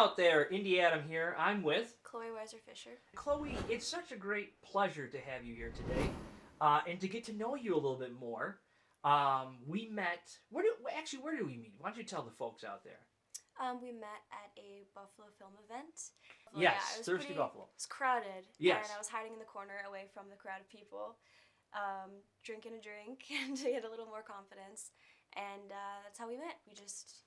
out there? Indie Adam here. I'm with Cloë Weiser-Fisher. Chloe. It's such a great pleasure to have you here today, and to get to know you a little bit more. We met. Where did we meet? Why don't you tell the folks out there? We met at a Buffalo film event. Yes, it was Thirsty Buffalo. It was crowded. Yes. And I was hiding in the corner away from the crowd of people, drinking a drink and to get a little more confidence. And that's how we met. We just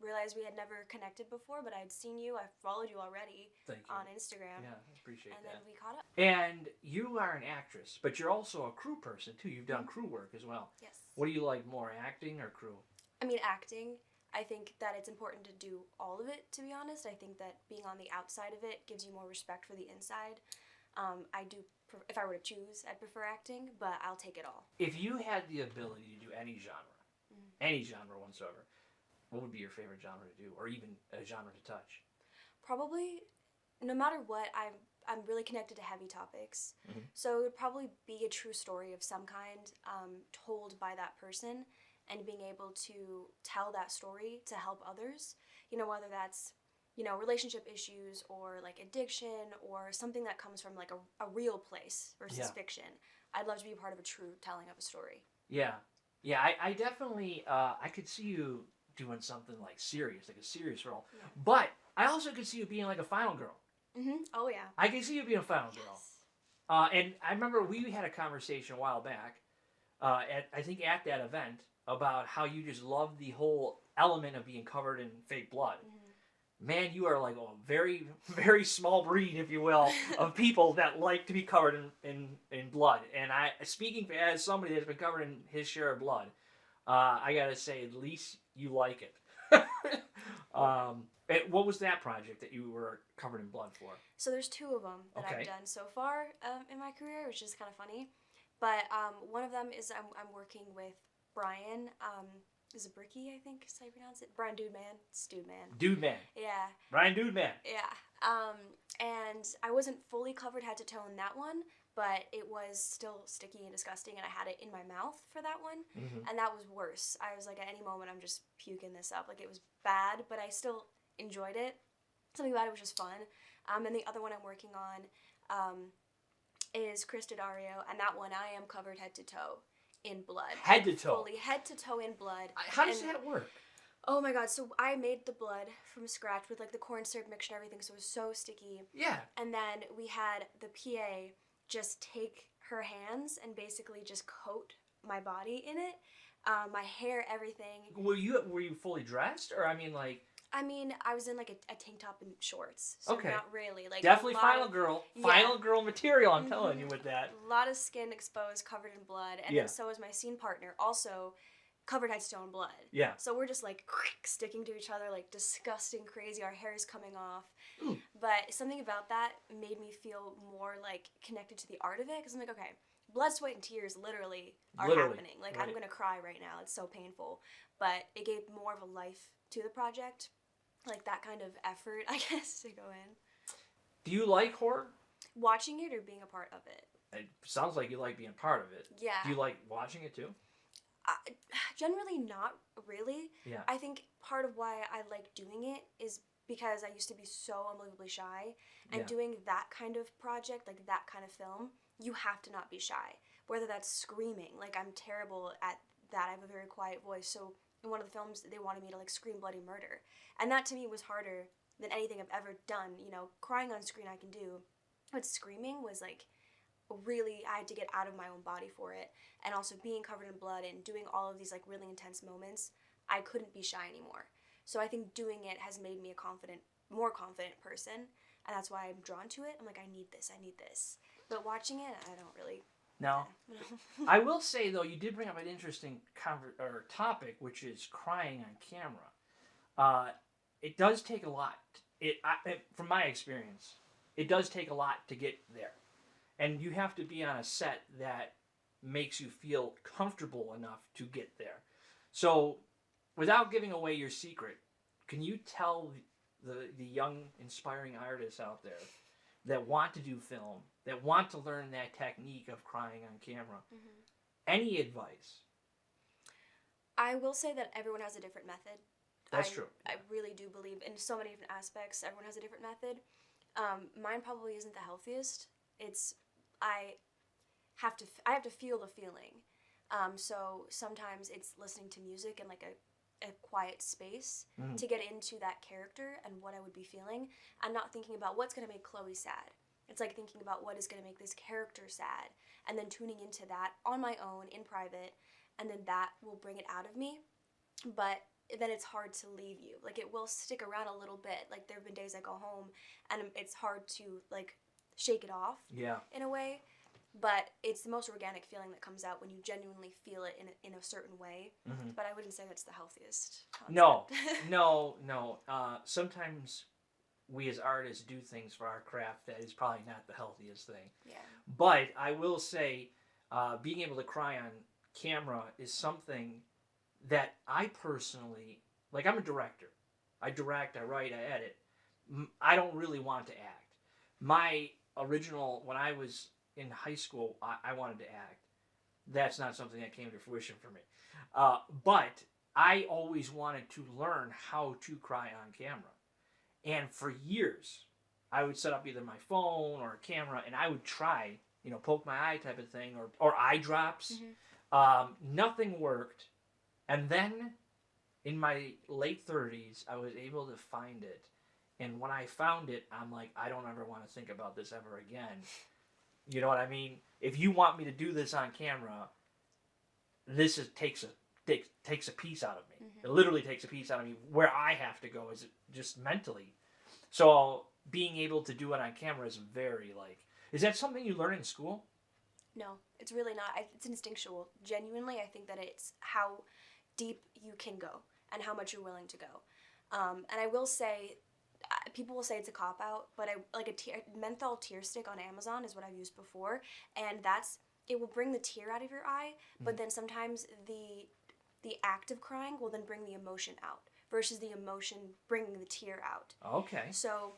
realized we had never connected before, but I'd seen you. I followed you already on Instagram. Yeah, I appreciate that. And then we caught up. And you are an actress, but you're also a crew person too. You've done crew work as well. Yes. What do you like more, acting or crew? I mean, acting. I think that it's important to do all of it, to be honest. I think that being on the outside of it gives you more respect for the inside. If I were to choose, I'd prefer acting, but I'll take it all. If you had the ability to do any genre whatsoever, what would be your favorite genre to do, or even a genre to touch? Probably, no matter what, I'm really connected to heavy topics. Mm-hmm. So it would probably be a true story of some kind, told by that person, and being able to tell that story to help others. Whether that's, relationship issues or like addiction or something that comes from like a real place versus fiction. I'd love to be a part of a true telling of a story. Yeah. I definitely, I could see you doing something like serious, like a serious role. Yeah. But I also could see you being like a final girl. Mm-hmm. Oh, yeah. I can see you being a final girl. Yes. And I remember we had a conversation a while back, at that event, about how you just love the whole element of being covered in fake blood. Mm-hmm. Man, you are like a very, very small breed, if you will, of people that like to be covered in blood. And speaking as somebody that's been covered in his share of blood, I gotta say, at least you like it. What was that project that you were covered in blood for? So there's two of them that I've done so far in my career, which is kind of funny. But one of them is I'm working with Brian. Is it Bricky, I think is how you pronounce it? Brian Dude Man. It's Dude Man. Dude Man. Yeah. Brian Dude Man. Yeah. And I wasn't fully covered head to toe in that one, but it was still sticky and disgusting, and I had it in my mouth for that one, and that was worse. I was like, at any moment, I'm just puking this up. Like, it was bad, but I still enjoyed it. Something about it was just fun. And the other one I'm working on is Chris Daddario, and that one I am covered head to toe in blood. Head to toe? Fully head to toe in blood. How does that work? Oh my god, so I made the blood from scratch with like the corn syrup mixture and everything, so it was so sticky. Yeah. And then we had the PA just take her hands and basically just coat my body in it, my hair, everything. Were you fully dressed, or I was in like a tank top and shorts, so not really. Like definitely final girl material. I'm telling you with that. A lot of skin exposed, covered in blood, and then so is my scene partner, also covered head to toe in blood. Yeah. So we're just like sticking to each other, like disgusting, crazy. Our hair is coming off. Ooh. But something about that made me feel more like connected to the art of it, because I'm like, okay, blood, sweat, and tears literally are happening. Like I'm gonna cry right now. It's so painful, but it gave more of a life to the project, like that kind of effort, I guess, to go in. Do you like horror? Watching it or being a part of it? It sounds like you like being part of it. Yeah. Do you like watching it too? Generally not really. Yeah. I think part of why I like doing it is because I used to be so unbelievably shy, and doing that kind of project, like that kind of film, you have to not be shy. Whether that's screaming, like I'm terrible at that. I have a very quiet voice, so in one of the films they wanted me to like scream bloody murder, and that to me was harder than anything I've ever done. Crying on screen I can do, but screaming was like really, I had to get out of my own body for it, and also being covered in blood and doing all of these like really intense moments, I couldn't be shy anymore. So I think doing it has made me a more confident person, and that's why I'm drawn to it. I'm like, I need this. But watching it, I don't really. No. I will say though, you did bring up an interesting topic, which is crying on camera. It does take a lot. From my experience, it does take a lot to get there. And you have to be on a set that makes you feel comfortable enough to get there. So, without giving away your secret, can you tell the young, inspiring artists out there that want to do film, that want to learn that technique of crying on camera, any advice? I will say that everyone has a different method That's true. I really do believe in so many different aspects. Everyone has a different method. Mine probably isn't the healthiest. It's I I have to feel the feeling. So sometimes it's listening to music in like a quiet space to get into that character and what I would be feeling, and not thinking about what's going to make Chloe sad. It's like thinking about what is going to make this character sad, and then tuning into that on my own in private, and then that will bring it out of me. But then it's hard to leave you. Like, it will stick around a little bit. Like, there have been days I go home and it's hard to like shake it off. Yeah. In a way. But it's the most organic feeling that comes out when you genuinely feel it in a certain way. Mm-hmm. But I wouldn't say that's the healthiest concept. No. Sometimes we as artists do things for our craft that is probably not the healthiest thing. Yeah. But I will say, being able to cry on camera is something that I personally, like, I'm a director. I direct, I write, I edit. I don't really want to act. My original, when I was in high school, I wanted to act. That's not something that came to fruition for me. But I always wanted to learn how to cry on camera. And for years, I would set up either my phone or a camera, and I would try, poke my eye type of thing, or eye drops. Mm-hmm. Nothing worked. And then, in my late 30s, I was able to find it. And when I found it, I'm like, I don't ever want to think about this ever again. You know what I mean? If you want me to do this on camera, this takes a piece out of me. Mm-hmm. It literally takes a piece out of me. Where I have to go is just mentally. So being able to do it on camera is very is that something you learn in school? No, it's really not. It's instinctual. Genuinely, I think that it's how deep you can go and how much you're willing to go. And I will say, people will say it's a cop-out, but a menthol tear stick on Amazon is what I've used before, and it will bring the tear out of your eye, but then sometimes the act of crying will then bring the emotion out versus the emotion bringing the tear out. Okay. So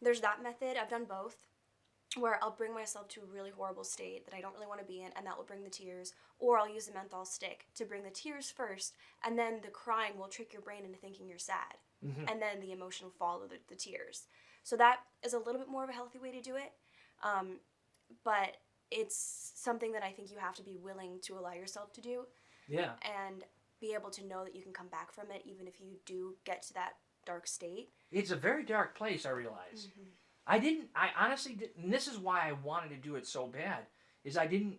there's that method. I've done both, where I'll bring myself to a really horrible state that I don't really want to be in, and that will bring the tears, or I'll use a menthol stick to bring the tears first, and then the crying will trick your brain into thinking you're sad. Mm-hmm. And then the emotion will follow the tears. So that is a little bit more of a healthy way to do it. But it's something that I think you have to be willing to allow yourself to do. Yeah. And be able to know that you can come back from it even if you do get to that dark state. It's a very dark place, I realize. Mm-hmm. I honestly didn't, and this is why I wanted to do it so bad, is I didn't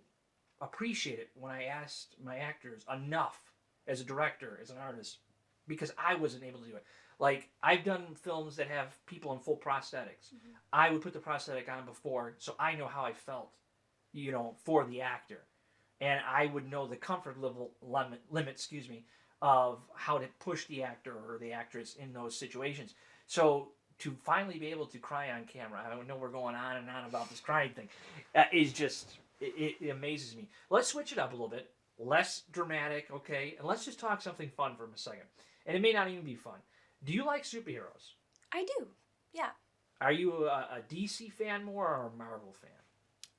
appreciate it when I asked my actors enough as a director, as an artist, because I wasn't able to do it. Like, I've done films that have people in full prosthetics. Mm-hmm. I would put the prosthetic on before, so I know how I felt, for the actor. And I would know the comfort limit, of how to push the actor or the actress in those situations. So, to finally be able to cry on camera, I know we're going on and on about this crying thing, is just, it amazes me. Let's switch it up a little bit. Less dramatic, okay? And let's just talk something fun for a second. And it may not even be fun. Do you like superheroes? I do, yeah. Are you a DC fan more or a Marvel fan?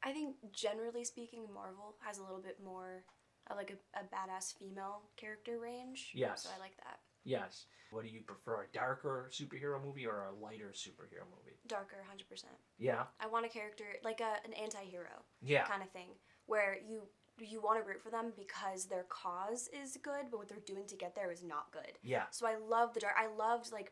I think, generally speaking, Marvel has a little bit more of like a badass female character range. Yes. So I like that. Yes. What do you prefer, a darker superhero movie or a lighter superhero movie? Darker, 100%. Yeah? I want a character, like an anti-hero kind of thing, where you want to root for them because their cause is good, but what they're doing to get there is not good. Yeah. So I love the dark. I loved like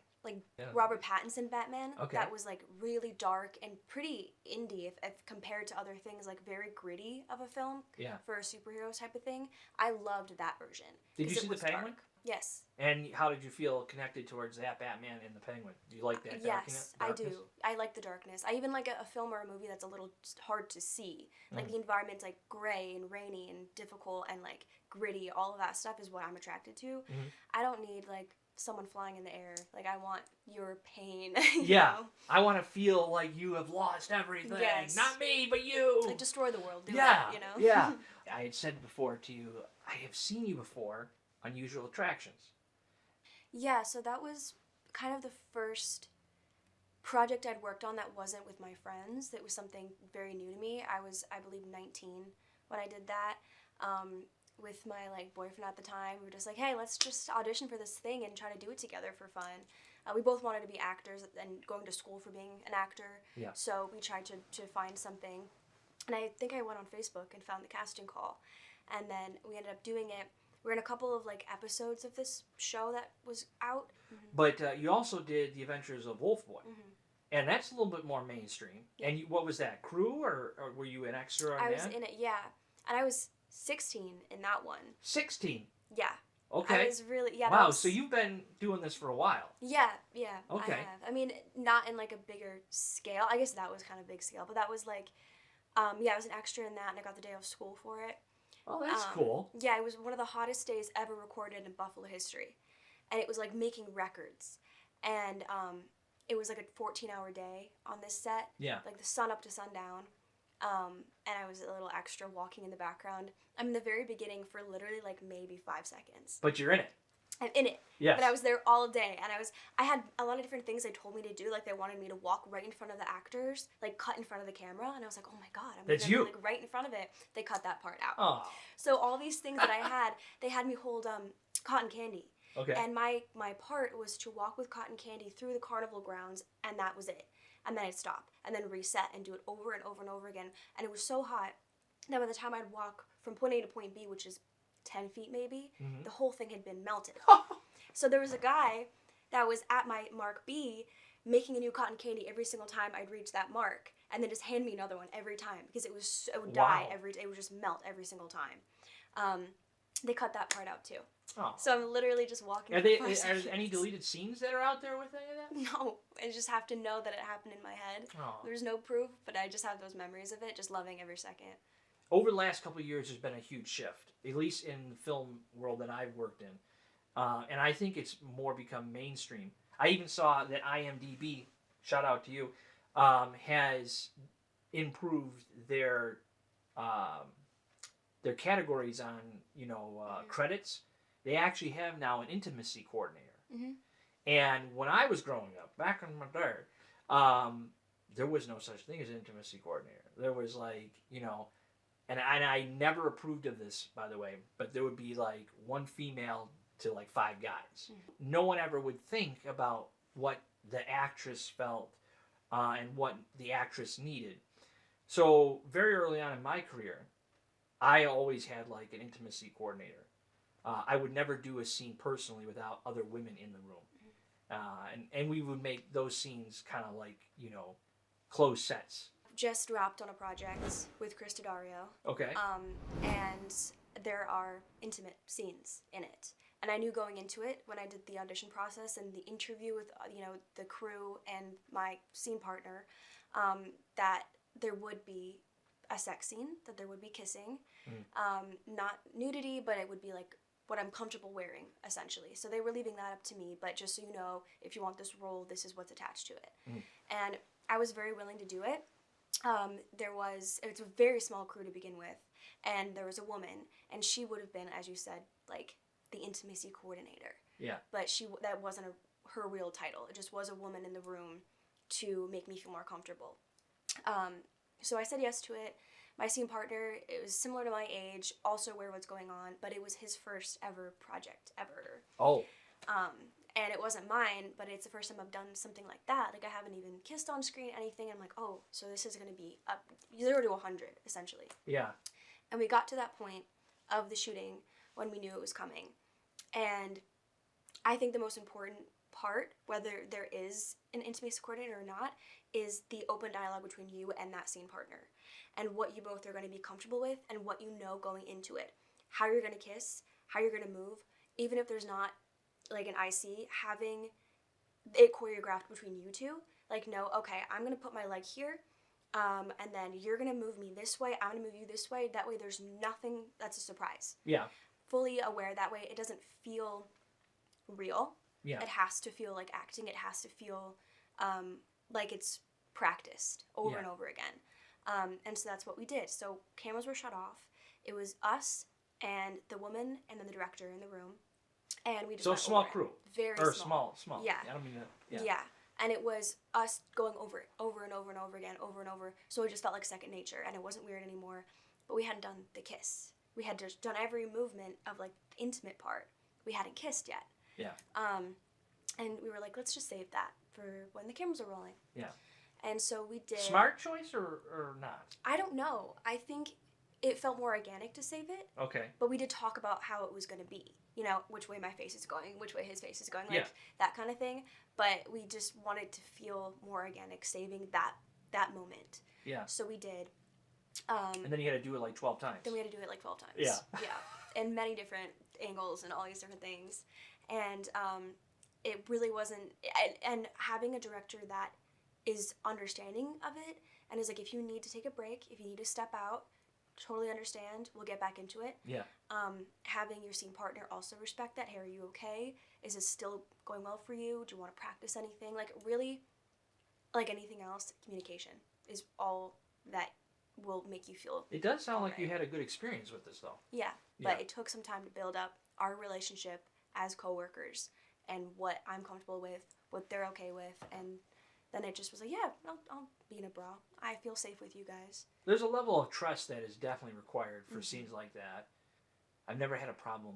Robert Pattinson Batman. Okay. That was like really dark and pretty indie if compared to other things, like very gritty of a film. Yeah. For a superhero type of thing. I loved that version. Did you see the Penguin? Dark. Yes. And how did you feel connected towards that Batman and the Penguin? Do you like that darkness? Yes, I do. I like the darkness. I even like a film or a movie that's a little hard to see. Like the environment's like gray and rainy and difficult and like gritty. All of that stuff is what I'm attracted to. Mm-hmm. I don't need like someone flying in the air. Like, I want your pain. You know? I want to feel like you have lost everything. Yes. Not me, but you. Like, destroy the world. Do it, Yeah. I had said before to you, I have seen you before. Unusual Attractions. Yeah, so that was kind of the first project I'd worked on that wasn't with my friends. That was something very new to me. I was, I believe, 19 when I did that. with my like boyfriend at the time. We were just like, hey, let's just audition for this thing and try to do it together for fun. We both wanted to be actors and going to school for being an actor. Yeah. So we tried to find something. And I think I went on Facebook and found the casting call. And then we ended up doing it. We're in a couple of like episodes of this show that was out. Mm-hmm. But you also did The Adventures of Wolf Boy. Mm-hmm. And that's a little bit more mainstream. Yeah. And what was that, crew, or were you an extra on that? I was in it, yeah. And I was 16 in that one. 16? Yeah. Okay. I was really, yeah. Wow, so you've been doing this for a while. Yeah. Okay. I have. I mean, not in like a bigger scale. I guess that was kind of big scale, but that was like, I was an extra in that, and I got the day off school for it. Oh, that's cool. Yeah, it was one of the hottest days ever recorded in Buffalo history. And it was like making records. And it was like a 14-hour day on this set. Yeah. Like the sun up to sundown. And I was a little extra walking in the background. I'm in the very beginning for literally like maybe 5 seconds. But you're in it. I'm in it. Yes. But I was there all day, and I had a lot of different things they told me to do. Like they wanted me to walk right in front of the actors, like cut in front of the camera, and I was like, oh my god, I'm That's gonna you. be like right in front of it. They cut that part out. Oh. So all these things that I had, they had me hold cotton candy. Okay. And my part was to walk with cotton candy through the carnival grounds, and that was it. And then I'd stop, and then reset, and do it over and over and over again. And it was so hot that by the time I'd walk from point A to point B, which is 10 feet maybe, the whole thing had been melted. So there was a guy that was at my mark B making a new cotton candy every single time I'd reach that mark, and then just hand me another one every time, because it would die every day. It would just melt every single time. They cut that part out too. Oh. So I'm literally just walking. Are there any deleted scenes that are out there with any of that? No, I just have to know that it happened in my head. Oh. There's no proof, but I just have those memories of it, just loving every second. Over the last couple of years, there's been a huge shift, at least in the film world that I've worked in. And I think it's more become mainstream. I even saw that IMDb, shout out to you, has improved their categories on, credits. They actually have now an intimacy coordinator. Mm-hmm. And when I was growing up, back in my day, there was no such thing as an intimacy coordinator. There was like, and I never approved of this, by the way, but there would be like one female to like 5 guys. Mm-hmm. No one ever would think about what the actress felt and what the actress needed. So very early on in my career, I always had like an intimacy coordinator. I would never do a scene personally without other women in the room. And we would make those scenes kind of like, closed sets. Just wrapped on a project with Chris Daddario. Okay. And there are intimate scenes in it. And I knew going into it, when I did the audition process and the interview with, the crew and my scene partner, that there would be a sex scene, that there would be kissing. Not nudity, but it would be like what I'm comfortable wearing, essentially. So they were leaving that up to me, but just so you know, if you want this role, this is what's attached to it. And I was very willing to do it. It's a very small crew to begin with, and there was a woman, and she would have been, as you said, like the intimacy coordinator. Yeah. But that wasn't her real title. It just was a woman in the room to make me feel more comfortable. So I said yes to it. My scene partner, it was similar to my age, also aware of what's going on, but it was his first ever project ever. Oh. And it wasn't mine, but it's the first time I've done something like that. Like, I haven't even kissed on screen, anything. I'm like, oh, so this is going to be up 0 to 100, essentially. Yeah. And we got to that point of the shooting when we knew it was coming. And I think the most important part, whether there is an intimacy coordinator or not, is the open dialogue between you and that scene partner. And what you both are going to be comfortable with and what you know going into it. How you're going to kiss, how you're going to move, even if there's not like an IC, having it choreographed between you two. Like, no, okay, I'm going to put my leg here, and then you're going to move me this way, I'm going to move you this way. That way there's nothing that's a surprise. Yeah. Fully aware, that way it doesn't feel real. Yeah. It has to feel like acting. It has to feel like it's practiced over and over again. And so that's what we did. So cameras were shut off. It was us and the woman and then the director in the room. And we just so small crew. Very small. Yeah. I don't mean that. Yeah. And it was us going over it, over and over and over again, over and over. So it just felt like second nature, and it wasn't weird anymore. But we hadn't done the kiss. we had just done every movement of like the intimate part. We hadn't kissed yet. Yeah. And we were like, let's just save that for when the cameras are rolling. Yeah. And so we did. Smart choice or not? I don't know. I think it felt more organic to save it. Okay. But we did talk about how it was going to be. You know, which way my face is going, which way his face is going, like yeah. that kind of thing. But we just wanted to feel more organic, saving that moment. Yeah. So we did. And then you had to do it like 12 times. Then we had to do it like 12 times. Yeah. Yeah. And many different angles and all these different things. And it really wasn't... And having a director that is understanding of it and is like, if you need to take a break, if you need to step out, totally understand, we'll get back into it. Yeah. Having your scene partner also respect that. Hey, are you okay? Is this still going well for you? Do you want to practice anything? Like, really, like anything else, communication is all that will make you feel... It does sound like right. you had a good experience with this, though. Yeah, but it took some time to build up our relationship as coworkers and what I'm comfortable with, what they're okay with, and then it just was like, yeah, I'll be in a bra. I feel safe with you guys. There's a level of trust that is definitely required for scenes like that. I've never had a problem,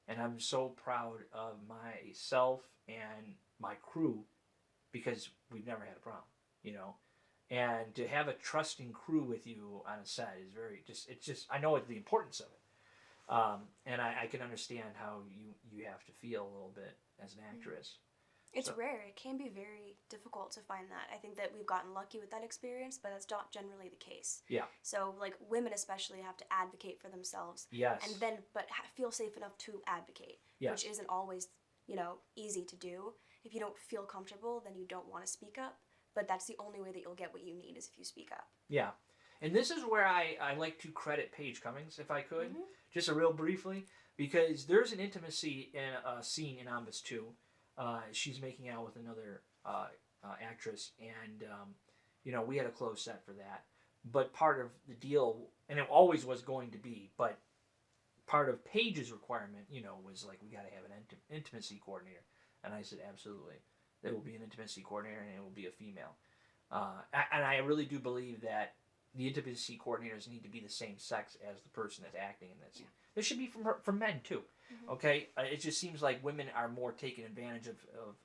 and I'm so proud of myself and my crew because we've never had a problem, you know. And to have a trusting crew with you on a set is very I know the importance of it. And I can understand how you have to feel a little bit as an actress. It's rare. It can be very difficult to find that. I think that we've gotten lucky with that experience, but that's not generally the case. Yeah. So, like, women especially have to advocate for themselves. Yes. And then, but feel safe enough to advocate, yes. which isn't always, easy to do. If you don't feel comfortable, then you don't want to speak up. But that's the only way that you'll get what you need is if you speak up. Yeah. And this is where I like to credit Paige Cummings, if I could, just a real briefly, because there's an intimacy in a scene in Ambus 2. She's making out with another actress, and we had a closed set for that. But part of the deal, and it always was going to be, but part of Paige's requirement, was like, we got to have an intimacy coordinator. And I said, absolutely. There will be an intimacy coordinator, and it will be a female. And I really do believe that the intimacy coordinators need to be the same sex as the person that's acting in that scene. Yeah. This should be for men, too. Okay? It just seems like women are more taken advantage of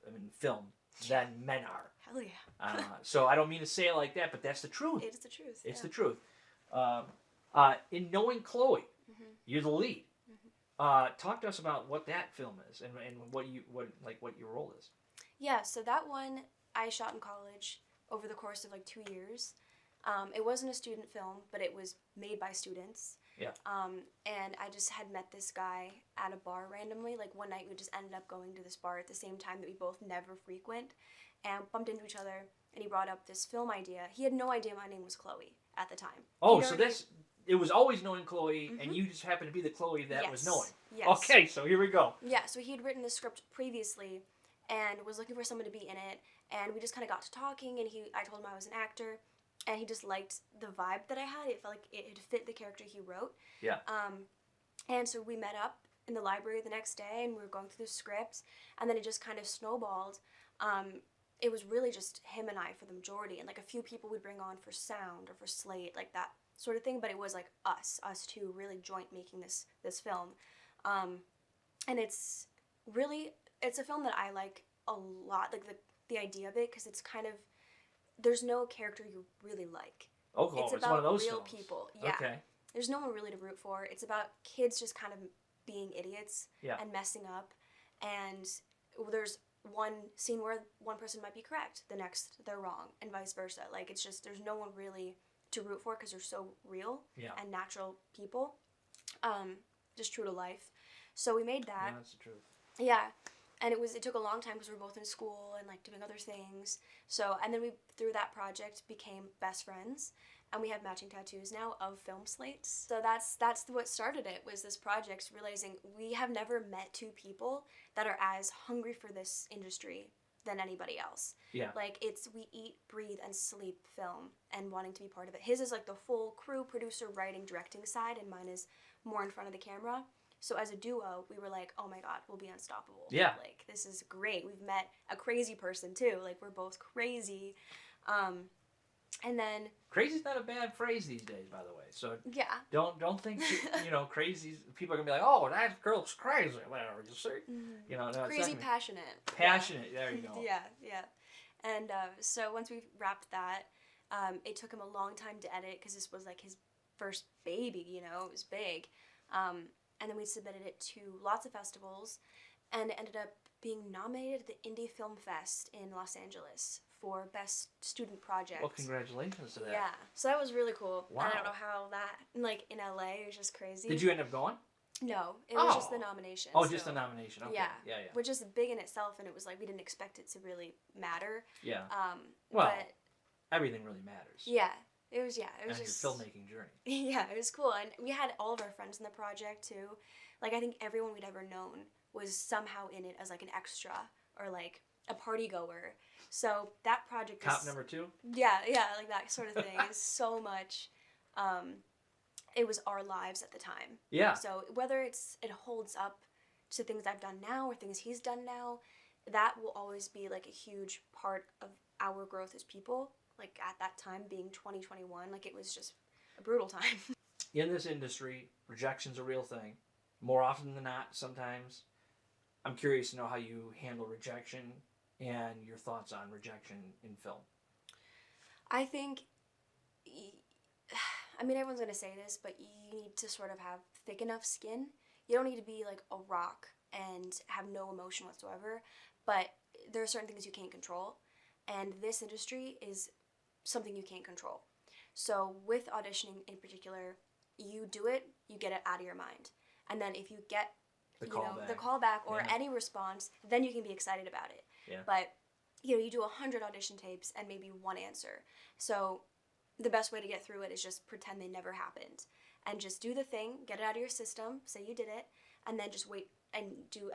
in film than men are. Hell yeah. So I don't mean to say it like that, but that's the truth. It is the truth. It's the truth. In knowing Cloe, you're the lead. Talk to us about what that film is and what your role is. Yeah, so that one I shot in college over the course of like 2 years. It wasn't a student film, but it was made by students. Yeah. And I just had met this guy at a bar randomly. Like one night we just ended up going to this bar at the same time that we both never frequent and bumped into each other, and he brought up this film idea. He had no idea my name was Cloe at the time. Oh, so it was always knowing Cloe, and you just happened to be the Cloe that was knowing. Yes. Okay, so here we go. Yeah, so he had written the script previously and was looking for someone to be in it, and we just kind of got to talking, and I told him I was an actor, and he just liked the vibe that I had. It felt like it had fit the character he wrote. Yeah. And so we met up in the library the next day, and we were going through the script, and then it just kind of snowballed. It was really just him and I for the majority, and like a few people we'd bring on for sound or for slate, like that sort of thing, but it was like us two, really joint making this film. And it's a film that I like a lot, like the idea of it, because it's kind of, there's no character you really like. Oh, it's about one of those real films. People. Yeah. Okay. There's no one really to root for. It's about kids just kind of being idiots and messing up, and there's one scene where one person might be correct, the next they're wrong, and vice versa. Like, it's just, there's no one really to root for because they're so real and natural people, just true to life. So we made that. Yeah, that's the truth. Yeah, and it took a long time because we were both in school and like doing other things. So, and then we, through that project, became best friends, and we have matching tattoos now of film slates. So that's what started it, was this project, realizing we have never met two people that are as hungry for this industry than anybody else. Yeah. Like, we eat, breathe, and sleep film and wanting to be part of it. His is like the full crew, producer, writing, directing side, and mine is more in front of the camera. So as a duo, we were like, oh my god, we'll be unstoppable. Yeah. Like, this is great. We've met a crazy person too. Like, we're both crazy. And then crazy's not a bad phrase these days, by the way. So yeah, don't think crazy. People are gonna be like, oh, that girl's crazy. Whatever you see. No, it's crazy not passionate. Passionate. Yeah. There you go. Yeah, yeah. And so once we wrapped that, it took him a long time to edit because this was like his first baby. It was big. And then we submitted it to lots of festivals, and it ended up being nominated at the Indie Film Fest in Los Angeles for Best Student Project. Well, congratulations to that. Yeah, so that was really cool. Wow. And I don't know how that, like, in LA, it was just crazy. Did you end up going? No, it was just the nomination. Oh, just the nomination. Okay. Yeah. Yeah. Which is big in itself, and it was like we didn't expect it to really matter. Yeah. Well, but everything really matters. Yeah. It was and just your filmmaking journey. Yeah, it was cool, and we had all of our friends in the project too. Like I think everyone we'd ever known was somehow in it as like an extra or like a party goer. So that project Cop number 2? Yeah, like that sort of thing is so much. It was our lives at the time. Yeah. So whether it holds up to things I've done now or things he's done now, that will always be like a huge part of our growth as people. Like at that time being 2021, like it was just a brutal time. In this industry, rejection's a real thing. More often than not, sometimes. I'm curious to know how you handle rejection and your thoughts on rejection in film. I think, everyone's going to say this, but you need to sort of have thick enough skin. You don't need to be like a rock and have no emotion whatsoever, but there are certain things you can't control, and this industry is something you can't control. So with auditioning in particular, you do it, you get it out of your mind. And then if you get the callback or any response, then you can be excited about it. Yeah. But you do 100 audition tapes and maybe one answer. So the best way to get through it is just pretend they never happened. And just do the thing, get it out of your system, say you did it, and then just wait and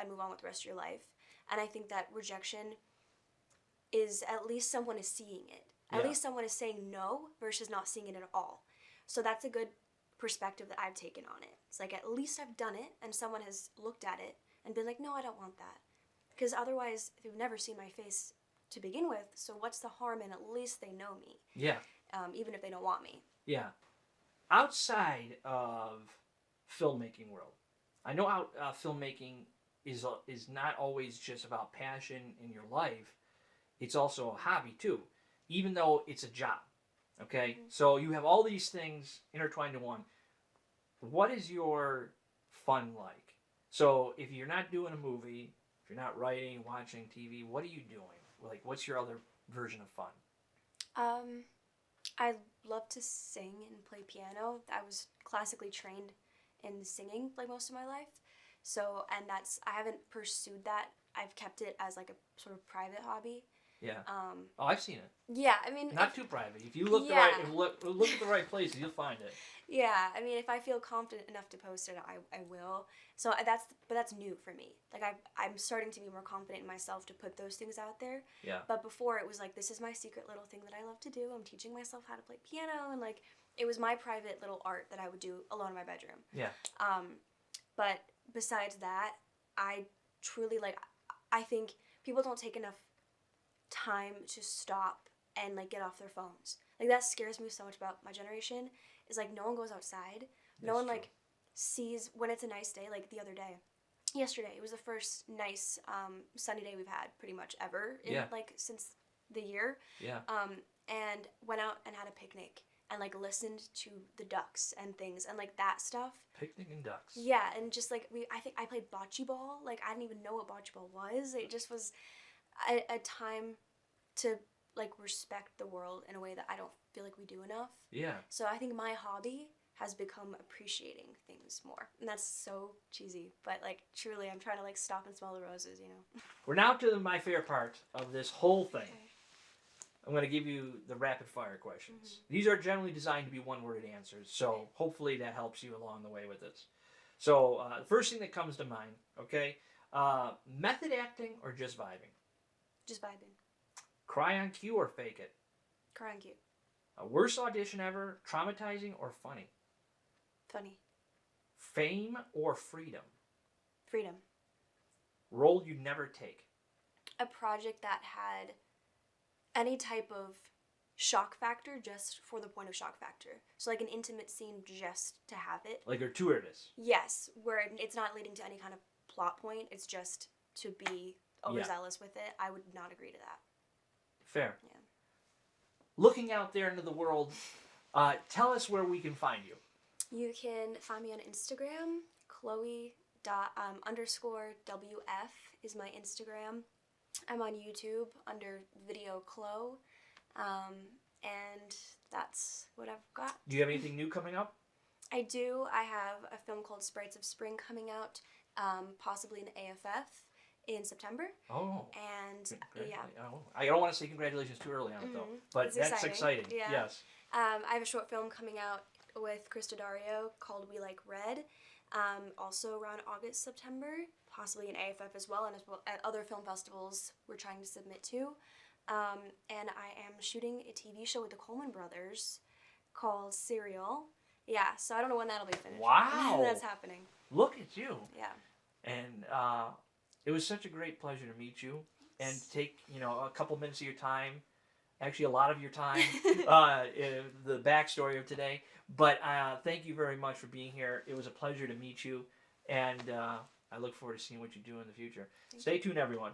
move on with the rest of your life. And I think that rejection is at least someone is seeing it. At least someone is saying no versus not seeing it at all. So that's a good perspective that I've taken on it. It's like at least I've done it and someone has looked at it and been like, no, I don't want that. Because otherwise, they've never seen my face to begin with, so what's the harm in at least they know me? Yeah. Even if they don't want me. Yeah. Outside of filmmaking world, I know filmmaking is not always just about passion in your life. It's also a hobby too, even though it's a job. Okay? Mm-hmm. So you have all these things intertwined in one. What is your fun like? So if you're not doing a movie, if you're not writing, watching TV, what are you doing? Like, what's your other version of fun? I love to sing and play piano. I was classically trained in singing like most of my life. So, and I haven't pursued that. I've kept it as like a sort of private hobby. Yeah. I've seen it. Yeah, not too private. If you look look at the right places, you'll find it. Yeah, if I feel confident enough to post it, I will. So that's new for me. Like I'm starting to be more confident in myself to put those things out there. Yeah. But before it was like, this is my secret little thing that I love to do. I'm teaching myself how to play piano, and like it was my private little art that I would do alone in my bedroom. Yeah. But besides that, I truly I think people don't take enough time to stop and like get off their phones. Like that scares me so much about my generation. Is like no one goes outside. No one like sees when it's a nice day. Like the other day, yesterday, it was the first nice sunny day we've had pretty much ever in like since the year. Yeah. And went out and had a picnic and like listened to the ducks and things and like that stuff. Picnic and ducks. Yeah, and just like I think I played bocce ball. Like I didn't even know what bocce ball was. It just was a time to like respect the world in a way that I don't feel like we do enough. Yeah. So I think my hobby has become appreciating things more. And that's so cheesy, but like truly I'm trying to like stop and smell the roses, We're now to my favorite part of this whole thing. Okay. I'm going to give you the rapid fire questions. Mm-hmm. These are generally designed to be one-worded answers, so hopefully that helps you along the way with this. So the first thing that comes to mind, okay? Method acting or just vibing? Just vibing. Cry on cue or fake it? Cry on cue. Worst audition ever, traumatizing or funny? Funny. Fame or freedom? Freedom. Role you'd never take? A project that had any type of shock factor just for the point of shock factor. So like an intimate scene just to have it. Like gratuitous. Yes, where it's not leading to any kind of plot point. It's just to be overzealous with it. I would not agree to that. Fair. Yeah. Looking out there into the world, tell us where we can find you. You can find me on Instagram. Cloe _WF is my Instagram. I'm on YouTube under Video Cloe. And that's what I've got. Do you have anything new coming up? I do. I have a film called Sprites of Spring coming out, possibly in AFF in September. Oh. And yeah. Oh. I don't want to say congratulations too early on it though, but it's that's exciting. Yeah. Yes. I have a short film coming out with Krista Dario called We Like Red. Also around August, September, possibly in AFF as well, and as well at other film festivals we're trying to submit to. And I am shooting a TV show with the Coleman brothers called Serial. Yeah, so I don't know when that'll be finished. Wow. That's happening. Look at you. Yeah. And it was such a great pleasure to meet you and take, a couple minutes of your time, actually a lot of your time, the backstory of today. But thank you very much for being here. It was a pleasure to meet you, and I look forward to seeing what you do in the future. Stay tuned, everyone.